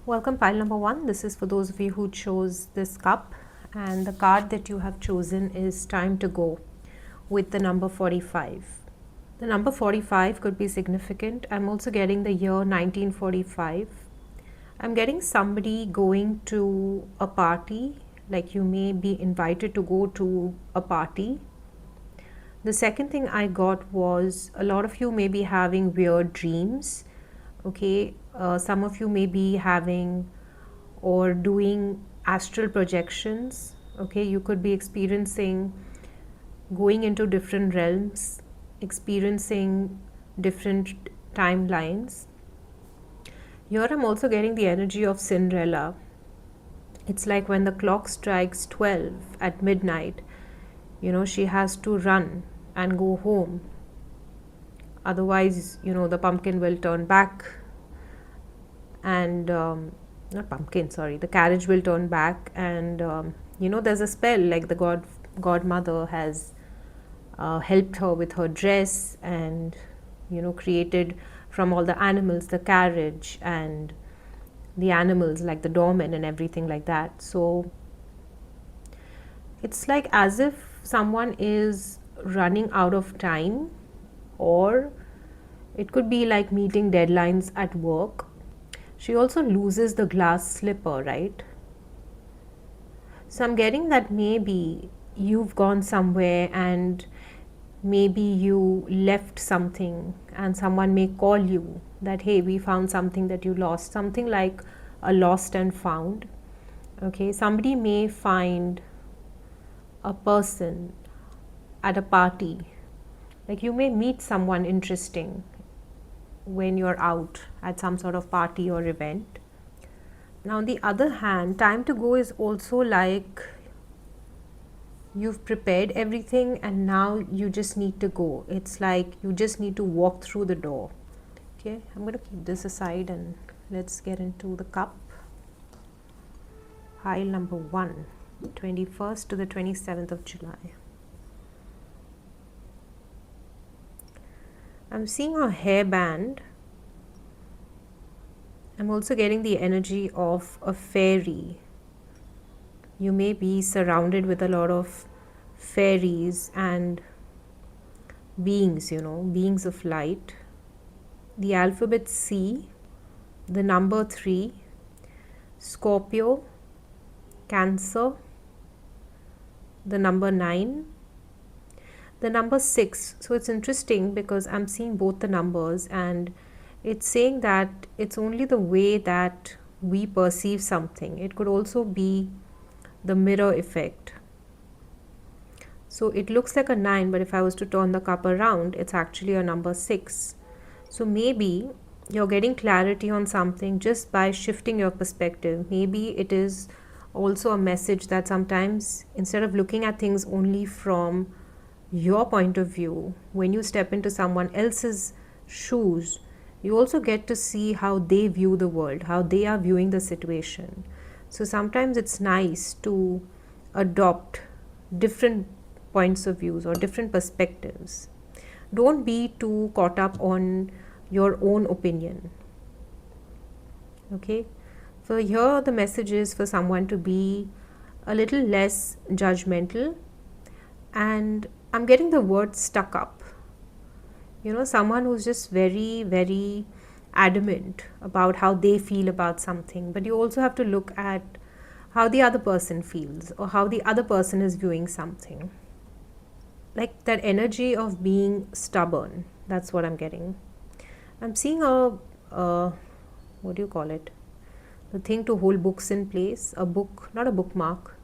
Welcome, pile number 1. This is for those of you who chose this cup, and the card that you have chosen is Time to Go with the number 45. The number 45 could be significant. I'm also getting the year 1945. I'm getting somebody going to a party, like you may be invited to go to a party. The second thing I got was a lot of you may be having weird dreams. Okay, some of you may be having or doing astral projections. Okay, you could be experiencing going into different realms, experiencing different timelines. Here I'm also getting the energy of Cinderella. It's like when the clock strikes 12 at midnight, she has to run and go home. Otherwise, the pumpkin will turn back and not pumpkin, sorry, the carriage will turn back, and there's a spell like the godmother has helped her with her dress and created from all the animals the carriage and the animals like the doorman and everything like that. So it's like as if someone is running out of time, or it could be like meeting deadlines at work. She also loses the glass slipper, right? So I'm getting that maybe you've gone somewhere and maybe you left something and someone may call you that, hey, we found something that you lost, something like a lost and found. Okay, somebody may find a person at a party, like you may meet someone interesting when you're out at some sort of party or event. Now on the other hand, time to go is also like you've prepared everything and now you just need to go. It's like you just need to walk through the door. Okay, I'm going to keep this aside and let's get into the cup. Pile number 1, 21st to the 27th of July. I'm seeing a hairband. I'm also getting the energy of a fairy. You may be surrounded with a lot of fairies and beings, beings of light. The alphabet C, the number 3, Scorpio, Cancer, the number 9, the number 6. So it's interesting because I'm seeing both the numbers, and it's saying that it's only the way that we perceive something. It could also be the mirror effect. So it looks like a 9, but if I was to turn the cup around, it's actually a number 6. So maybe you're getting clarity on something just by shifting your perspective. Maybe it is also a message that sometimes instead of looking at things only from your point of view, when you step into someone else's shoes, you also get to see how they view the world, how they are viewing the situation. So sometimes it's nice to adopt different points of views or different perspectives. Don't be too caught up on your own opinion. Okay, so here the message is for someone to be a little less judgmental, and I'm getting the word stuck up. Someone who's just very, very adamant about how they feel about something, but you also have to look at how the other person feels or how the other person is viewing something. Like that energy of being stubborn, that's what I'm getting. I'm seeing what do you call it? The thing to hold books in place, a book, not a bookmark.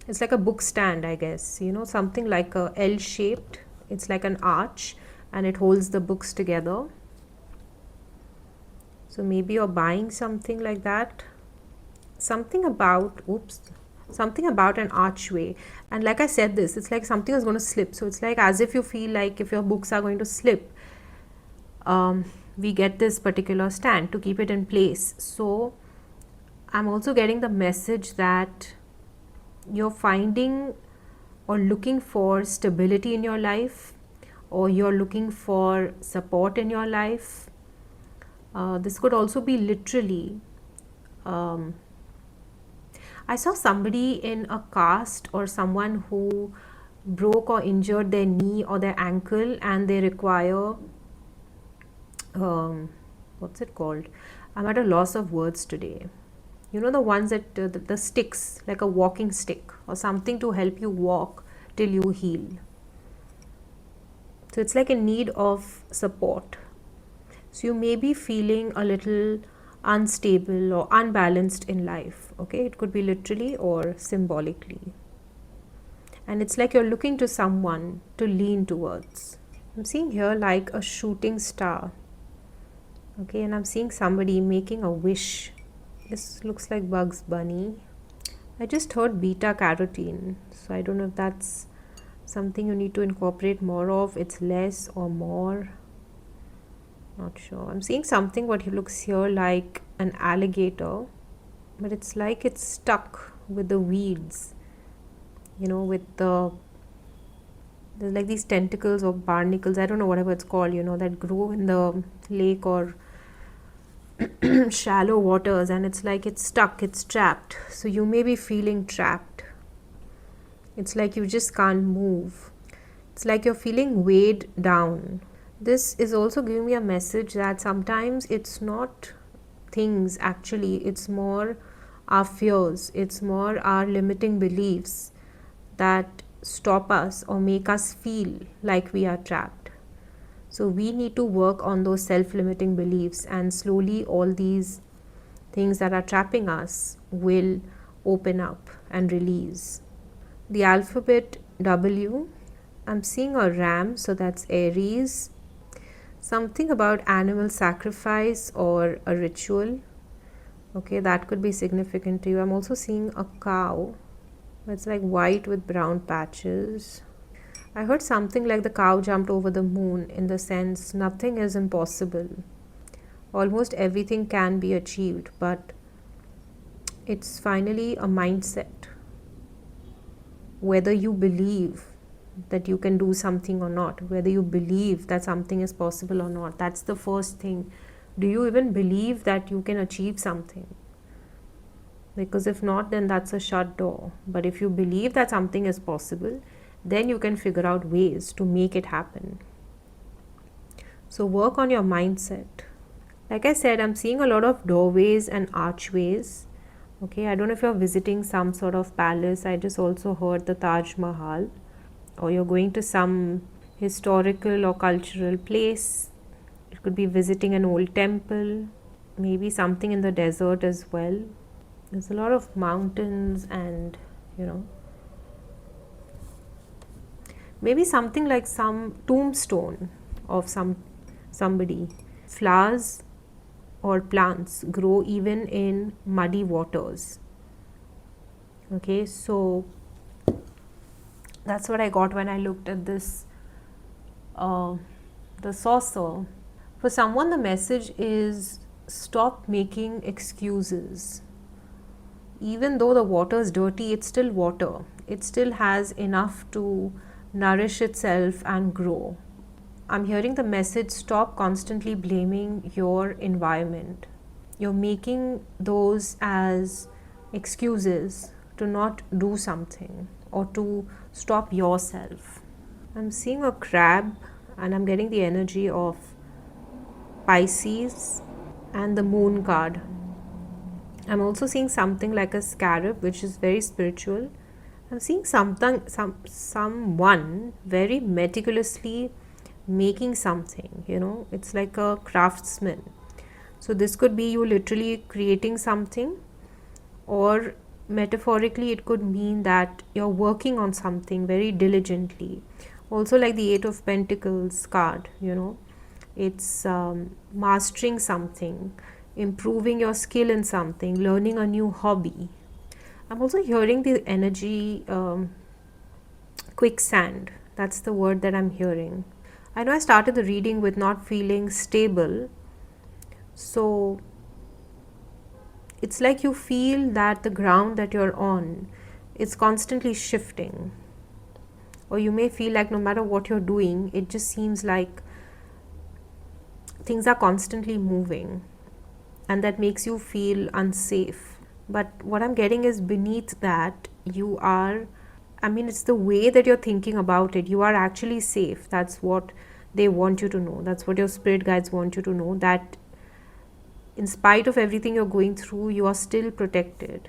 It's like a book stand, I guess, something like a L-shaped. It's like an arch and it holds the books together. So maybe you're buying something like that. Something about an archway. And like I said this, it's like something is going to slip. So it's like as if you feel like if your books are going to slip, we get this particular stand to keep it in place. So I'm also getting the message that you're finding or looking for stability in your life, or you're looking for support in your life. This could also be literally I saw somebody in a cast or someone who broke or injured their knee or their ankle, and they require what's it called? I'm at a loss of words today. You know, the ones that the sticks, like a walking stick or something to help you walk till you heal. So it's like in need of support. So you may be feeling a little unstable or unbalanced in life. Okay, it could be literally or symbolically. And it's like you're looking to someone to lean towards. I'm seeing here like a shooting star. Okay, and I'm seeing somebody making a wish. This looks like Bugs Bunny. I just heard beta carotene, so I don't know if that's something you need to incorporate more of. It's less or more. Not sure. I'm seeing something what looks here like an alligator, but it's like it's stuck with the weeds. You know, with there's like these tentacles or barnacles, I don't know, whatever it's called, you know, that grow in the lake or shallow waters, and it's like it's stuck, it's trapped. So you may be feeling trapped. It's like you just can't move. It's like you're feeling weighed down. This is also giving me a message that sometimes it's not things, actually, it's more our fears, it's more our limiting beliefs that stop us or make us feel like we are trapped. So we need to work on those self-limiting beliefs, and slowly all these things that are trapping us will open up and release. The alphabet W, I'm seeing a ram, so that's Aries. Something about animal sacrifice or a ritual. Okay, that could be significant to you. I'm also seeing a cow. It's like white with brown patches. I heard something like the cow jumped over the moon, in the sense nothing is impossible. Almost everything can be achieved, but it's finally a mindset. Whether you believe that you can do something or not, whether you believe that something is possible or not, that's the first thing. Do you even believe that you can achieve something? Because if not, then that's a shut door. But if you believe that something is possible, then you can figure out ways to make it happen. So work on your mindset. Like I said, I'm seeing a lot of doorways and archways. Okay, I don't know if you're visiting some sort of palace. I just also heard the Taj Mahal, or you're going to some historical or cultural place. It could be visiting an old temple, maybe something in the desert as well. There's a lot of mountains, and maybe something like some tombstone of somebody. Flowers or plants grow even in muddy waters. Okay, so that's what I got when I looked at this, the saucer. For someone, the message is stop making excuses. Even though the water is dirty, it's still water. It still has enough to nourish itself and grow. I'm hearing the message, stop constantly blaming your environment. You're making those as excuses to not do something or to stop yourself. I'm seeing a crab, and I'm getting the energy of Pisces and the moon card. I'm also seeing something like a scarab, which is very spiritual. I'm seeing someone very meticulously making something, it's like a craftsman. So this could be you literally creating something, or metaphorically it could mean that you're working on something very diligently. Also, like the Eight of Pentacles card, it's mastering something, improving your skill in something, learning a new hobby. I'm also hearing the energy quicksand. That's the word that I'm hearing. I know I started the reading with not feeling stable. So it's like you feel that the ground that you're on is constantly shifting. Or you may feel like no matter what you're doing, it just seems like things are constantly moving. and that makes you feel unsafe. But what I'm getting is beneath that, you are, I mean, it's the way that you're thinking about it. You are actually safe. That's what they want you to know. That's what your spirit guides want you to know, that in spite of everything you're going through, you are still protected.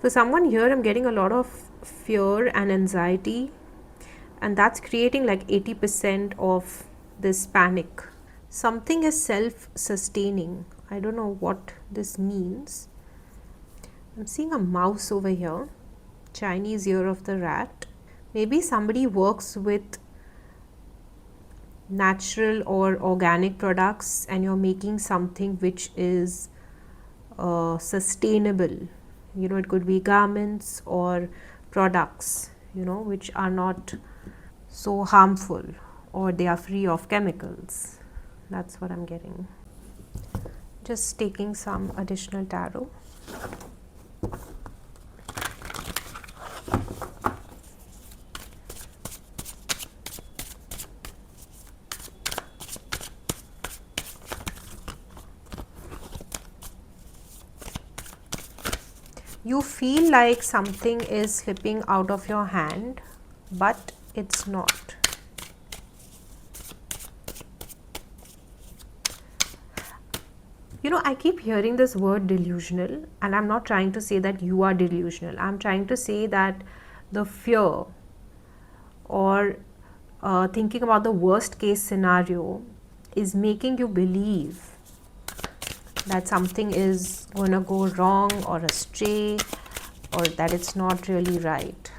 For someone here, I'm getting a lot of fear and anxiety, and that's creating like 80% of this panic. Something is self sustaining. I don't know what this means. I'm seeing a mouse over here, Chinese ear of the rat. Maybe somebody works with natural or organic products and you're making something which is sustainable. You know, it could be garments or products, you know, which are not so harmful, or they are free of chemicals. That's what I'm getting. Just taking some additional tarot. You feel like something is slipping out of your hand, but it's not. You know, I keep hearing this word delusional, and I'm not trying to say that you are delusional. I'm trying to say that the fear or thinking about the worst case scenario is making you believe that something is going to go wrong or astray, or that it's not really right.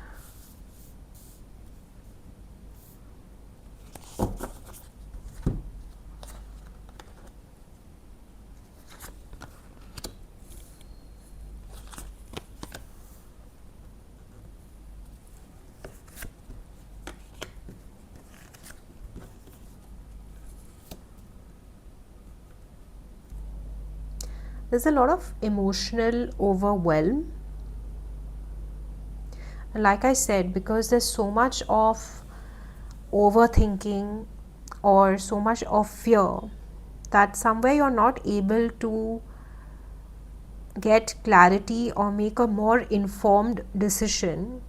There's a lot of emotional overwhelm. And like I said, because there's so much of overthinking or so much of fear, that somewhere you're not able to get clarity or make a more informed decision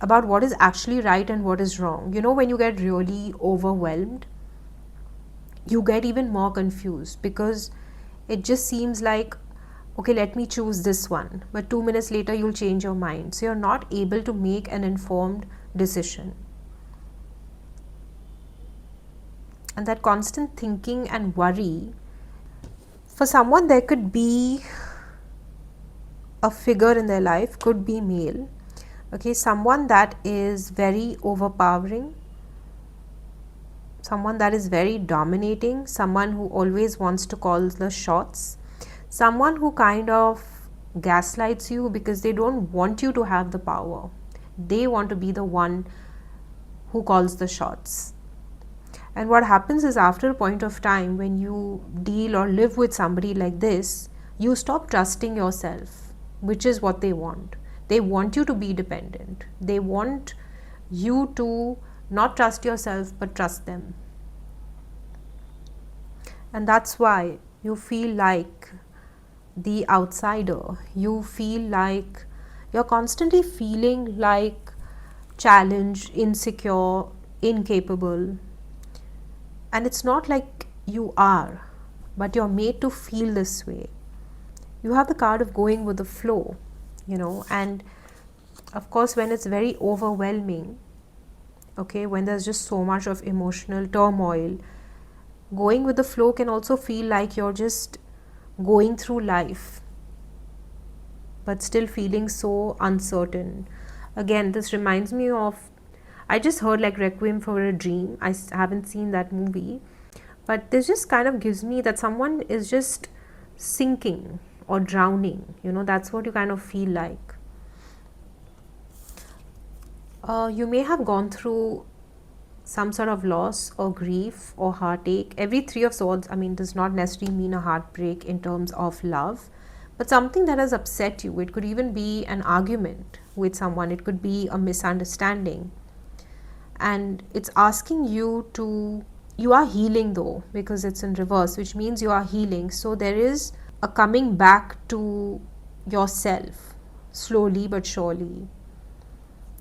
about what is actually right and what is wrong. You know, when you get really overwhelmed, you get even more confused, because it just seems like, okay, let me choose this one, but 2 minutes later you'll change your mind, so you're not able to make an informed decision. And that constant thinking and worry, for someone, there could be a figure in their life, could be male, okay, someone that is very overpowering, someone that is very dominating, someone who always wants to call the shots, someone who kind of gaslights you because they don't want you to have the power. They want to be the one who calls the shots. And what happens is, after a point of time, when you deal or live with somebody like this, you stop trusting yourself, which is what they want. They want you to be dependent. They want you to not trust yourself, but trust them. And that's why you feel like the outsider. You feel like you're constantly feeling like challenged, insecure, incapable. And it's not like you are, but you're made to feel this way. You have the card of going with the flow, you know, and of course, when it's very overwhelming, okay, when there's just so much of emotional turmoil, going with the flow can also feel like you're just going through life, but still feeling so uncertain. Again, this reminds me of, I just heard like Requiem for a Dream. I haven't seen that movie, but this just kind of gives me that someone is just sinking or drowning. You know, that's what you kind of feel like. You may have gone through some sort of loss or grief or heartache. Every Three of Swords, I mean, does not necessarily mean a heartbreak in terms of love, but something that has upset you. It could even be an argument with someone. It could be a misunderstanding. And it's asking you to, you are healing though, because it's in reverse, which means you are healing. So there is a coming back to yourself, slowly but surely.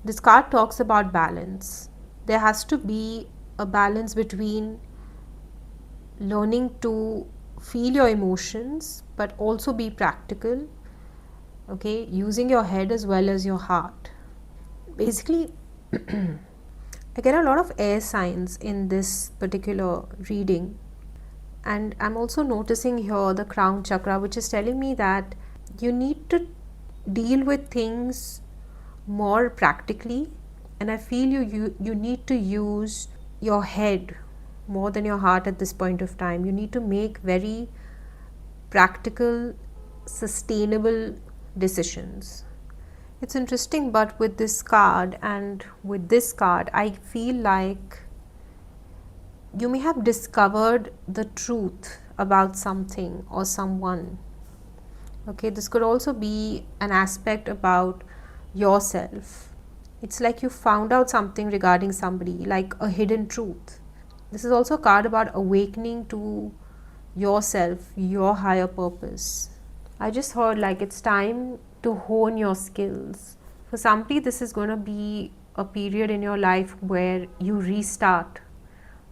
This card talks about balance. There has to be a balance between learning to feel your emotions but also be practical, okay, using your head as well as your heart. Basically, I get a lot of air signs in this particular reading, and I'm also noticing here the crown chakra, which is telling me that you need to deal with things more practically, and I feel you need to use your head more than your heart at this point of time. You need to make very practical, sustainable decisions. It's interesting, but with this card and with this card, I feel like you may have discovered the truth about something or someone. Okay, this could also be an aspect about yourself. It's like you found out something regarding somebody, like a hidden truth. This is also a card about awakening to yourself, your higher purpose. I just heard like it's time to hone your skills. For somebody, this is going to be a period in your life where you restart.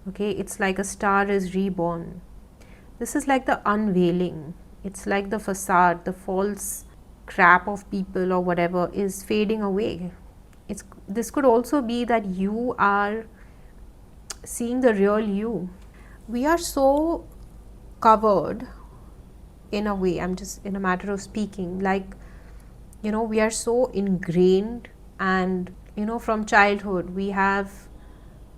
Okay, it's like a star is reborn. This is like the unveiling. It's like the facade, the false crap of people or whatever is fading away. This could also be that you are seeing the real you. We are so covered in a way, I'm just in a matter of speaking, like, we are so ingrained, and from childhood we have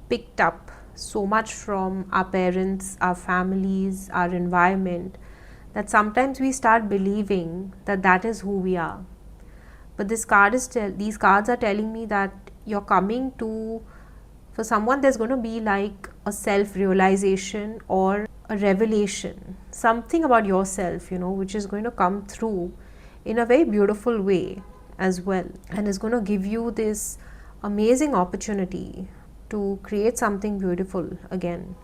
picked up so much from our parents, our families, our environment, that sometimes we start believing that that is who we are. But these cards are telling me that you're coming to, for someone, there's going to be like a self-realization or a revelation, something about yourself, which is going to come through in a very beautiful way as well, and is going to give you this amazing opportunity to create something beautiful again.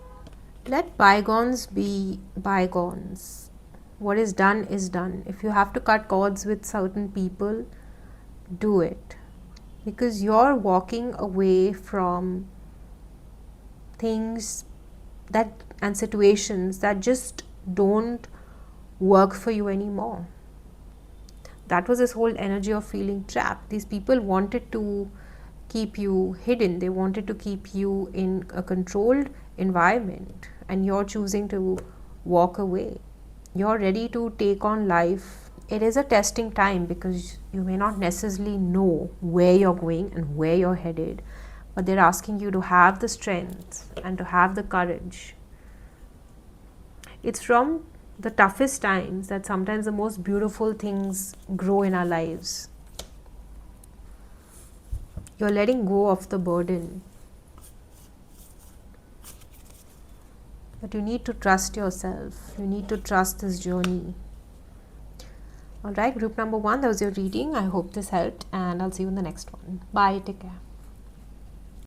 Let bygones be bygones. What is done is done. If you have to cut cords with certain people, do it, because you're walking away from things that and situations that just don't work for you anymore. That was this whole energy of feeling trapped. These people wanted to keep you hidden, they wanted to keep you in a controlled environment, and you're choosing to walk away. You're ready to take on life. It is a testing time because you may not necessarily know where you're going and where you're headed, but they're asking you to have the strength and to have the courage. It's from the toughest times that sometimes the most beautiful things grow in our lives. You're letting go of the burden. But you need to trust yourself. You need to trust this journey. Alright, group number 1, that was your reading. I hope this helped, and I'll see you in the next one. Bye, take care.